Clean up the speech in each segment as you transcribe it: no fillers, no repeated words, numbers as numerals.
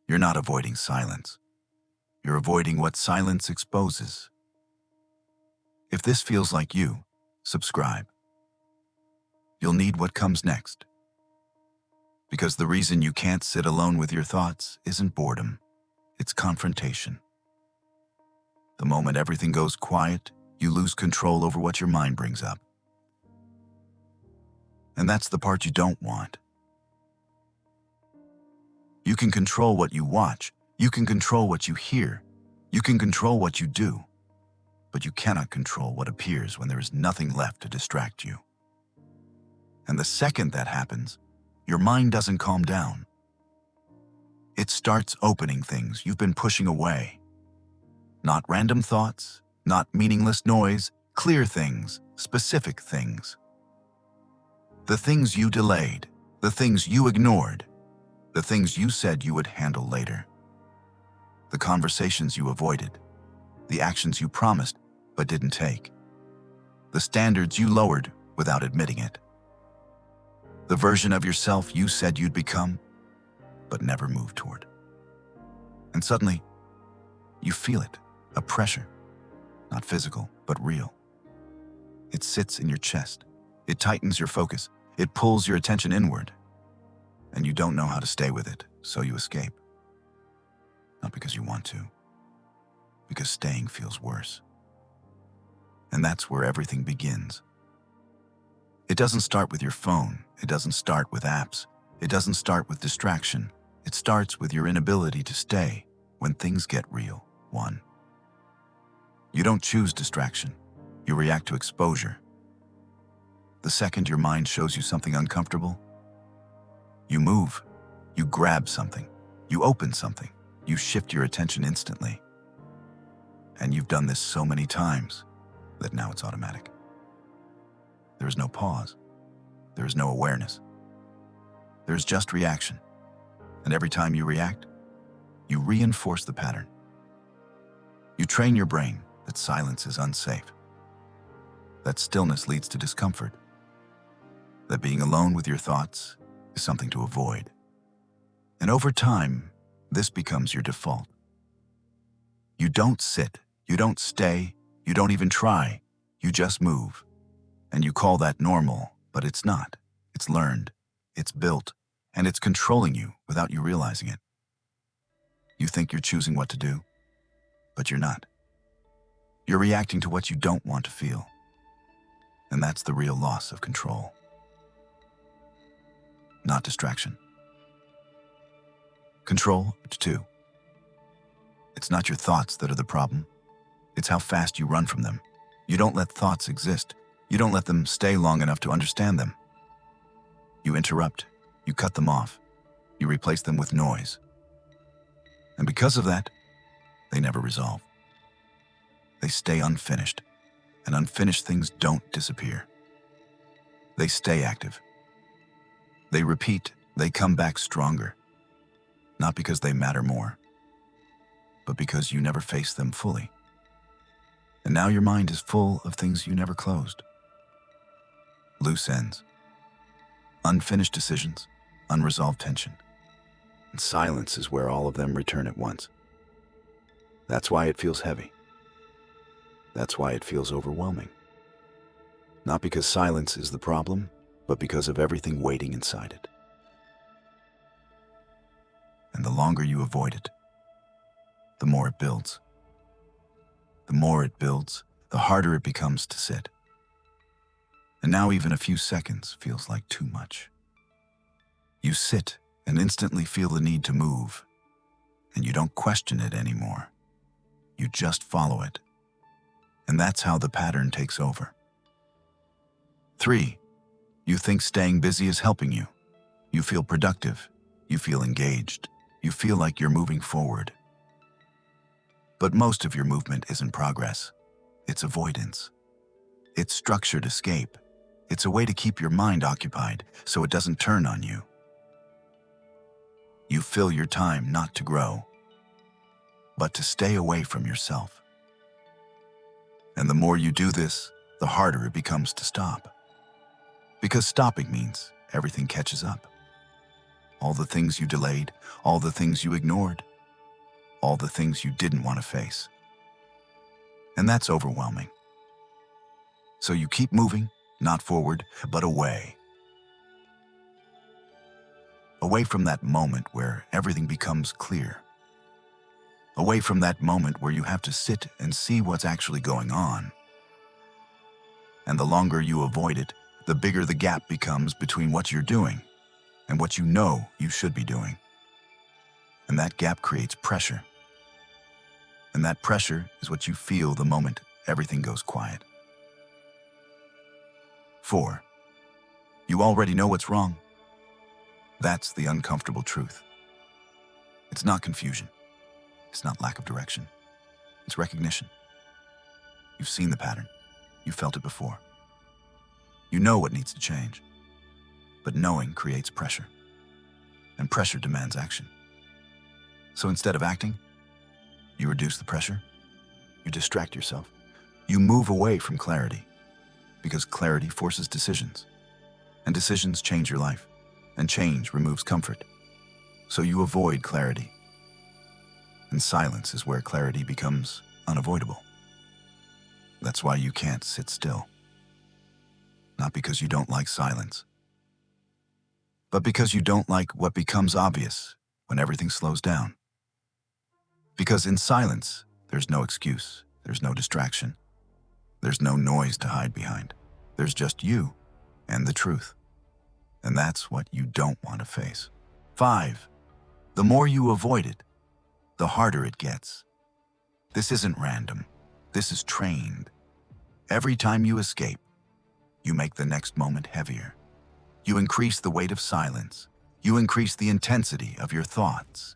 You're not avoiding silence. You're avoiding what silence exposes. If this feels like you, subscribe. You'll need what comes next. Because the reason you can't sit alone with your thoughts isn't boredom, it's confrontation. The moment everything goes quiet, you lose control over what your mind brings up. And that's the part you don't want. You can control what you watch, you can control what you hear, you can control what you do, but you cannot control what appears when there is nothing left to distract you. And the second that happens, your mind doesn't calm down. It starts opening things you've been pushing away. Not random thoughts, not meaningless noise, clear things, specific things. The things you delayed, the things you ignored, the things you said you would handle later. The conversations you avoided, the actions you promised but didn't take. The standards you lowered without admitting it. The version of yourself you said you'd become, but never moved toward. And suddenly, you feel it, a pressure, not physical, but real. It sits in your chest, it tightens your focus, it pulls your attention inward, and you don't know how to stay with it, so you escape. Not because you want to, because staying feels worse. And that's where everything begins. It doesn't start with your phone, it doesn't start with apps, it doesn't start with distraction. It starts with your inability to stay when things get real. 1. You don't choose distraction, you react to exposure. The second your mind shows you something uncomfortable, you move, you grab something, you open something, you shift your attention instantly. And you've done this so many times that now it's automatic. There is no pause. There is no awareness. There is just reaction. And every time you react, you reinforce the pattern. You train your brain that silence is unsafe, that stillness leads to discomfort, that being alone with your thoughts is something to avoid. And over time, this becomes your default. You don't sit, you don't stay, you don't even try, you just move. And you call that normal, but it's not. It's learned, it's built, and it's controlling you without you realizing it. You think you're choosing what to do, but you're not. You're reacting to what you don't want to feel. And that's the real loss of control. Not distraction. Control, 2. It's not your thoughts that are the problem. It's how fast you run from them. You don't let thoughts exist. You don't let them stay long enough to understand them. You interrupt, you cut them off, you replace them with noise. And because of that, they never resolve. They stay unfinished, and unfinished things don't disappear. They stay active. They repeat, they come back stronger. Not because they matter more, but because you never face them fully. And now your mind is full of things you never closed. Loose ends, unfinished decisions, unresolved tension. And silence is where all of them return at once. That's why it feels heavy. That's why it feels overwhelming. Not because silence is the problem, but because of everything waiting inside it. And the longer you avoid it, the more it builds. The more it builds, the harder it becomes to sit. And now even a few seconds feels like too much. You sit and instantly feel the need to move, and you don't question it anymore. You just follow it. And that's how the pattern takes over. 3. You think staying busy is helping you. You feel productive. You feel engaged. You feel like you're moving forward. But most of your movement isn't progress. It's avoidance. It's structured escape. It's a way to keep your mind occupied so it doesn't turn on you. You fill your time not to grow, but to stay away from yourself. And the more you do this, the harder it becomes to stop. Because stopping means everything catches up. all the things you delayed, all the things you ignored, all the things you didn't want to face. And that's overwhelming. So you keep moving, not forward, but away. Away from that moment where everything becomes clear. Away from that moment where you have to sit and see what's actually going on. And the longer you avoid it, the bigger the gap becomes between what you're doing and what you know you should be doing. And that gap creates pressure. And that pressure is what you feel the moment everything goes quiet. 4. You already know what's wrong. That's the uncomfortable truth. It's not confusion. It's not lack of direction. It's recognition. You've seen the pattern. You felt it before. You know what needs to change. But knowing creates pressure. And pressure demands action. So instead of acting, you reduce the pressure. You distract yourself. You move away from clarity. Because clarity forces decisions. And decisions change your life. And change removes comfort. So you avoid clarity. And silence is where clarity becomes unavoidable. That's why you can't sit still. Not because you don't like silence, but because you don't like what becomes obvious when everything slows down. Because in silence, there's no excuse, there's no distraction, there's no noise to hide behind. There's just you and the truth. And that's what you don't want to face. 5. The more you avoid it, the harder it gets. This isn't random. This is trained. Every time you escape, you make the next moment heavier. You increase the weight of silence. You increase the intensity of your thoughts.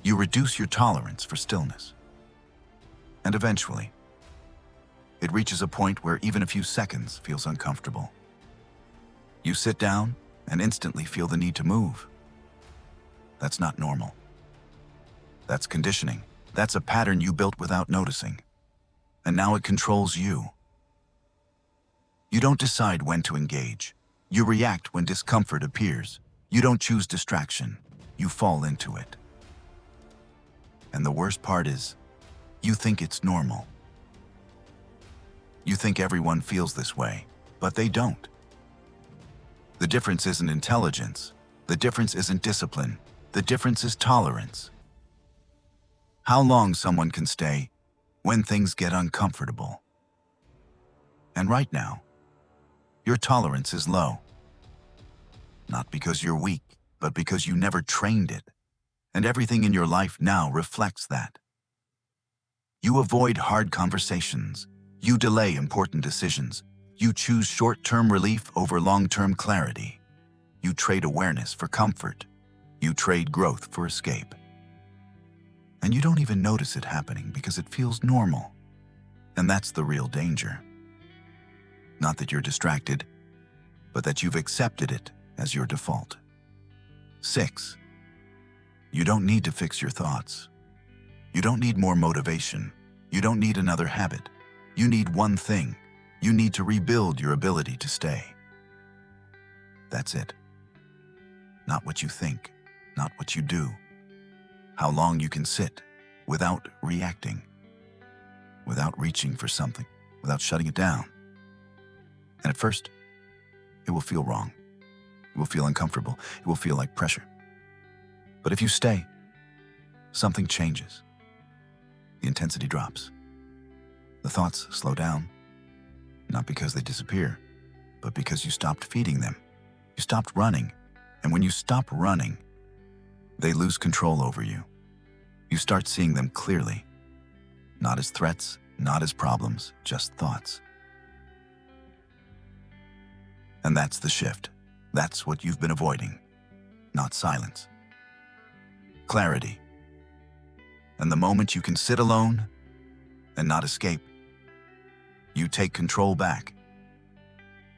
You reduce your tolerance for stillness. And eventually, it reaches a point where even a few seconds feels uncomfortable. You sit down and instantly feel the need to move. That's not normal. That's conditioning. That's a pattern you built without noticing. And now it controls you. You don't decide when to engage. You react when discomfort appears. You don't choose distraction. You fall into it. And the worst part is, you think it's normal. You think everyone feels this way, but they don't. The difference isn't intelligence. The difference isn't discipline. The difference is tolerance. How long someone can stay when things get uncomfortable. And right now, your tolerance is low. Not because you're weak, but because you never trained it. And everything in your life now reflects that. You avoid hard conversations. You delay important decisions. You choose short-term relief over long-term clarity. You trade awareness for comfort. You trade growth for escape. And you don't even notice it happening because it feels normal. And that's the real danger. Not that you're distracted, but that you've accepted it as your default. 6. You don't need to fix your thoughts. You don't need more motivation. You don't need another habit. You need one thing. You need to rebuild your ability to stay. That's it. Not what you think, not what you do. How long you can sit without reacting, without reaching for something, without shutting it down. And at first, it will feel wrong. It will feel uncomfortable. It will feel like pressure. But if you stay, something changes. The intensity drops. The thoughts slow down, not because they disappear, but because you stopped feeding them. You stopped running. And when you stop running, they lose control over you. You start seeing them clearly, not as threats, not as problems, just thoughts. And that's the shift. That's what you've been avoiding, not silence. Clarity. And the moment you can sit alone and not escape, you take control back.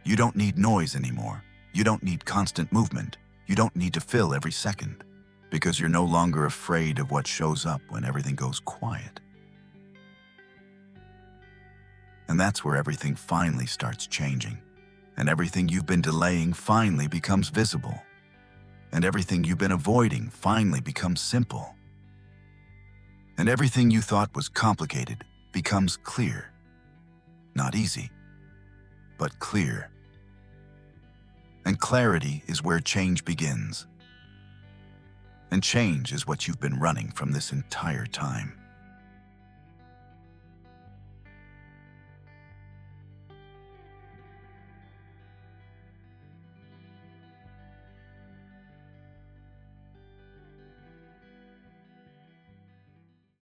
You don't need noise anymore. You don't need constant movement. You don't need to fill every second, because you're no longer afraid of what shows up when everything goes quiet. And that's where everything finally starts changing, and everything you've been delaying finally becomes visible. And everything you've been avoiding finally becomes simple. And everything you thought was complicated becomes clear. Not easy, but clear. And clarity is where change begins. And change is what you've been running from this entire time.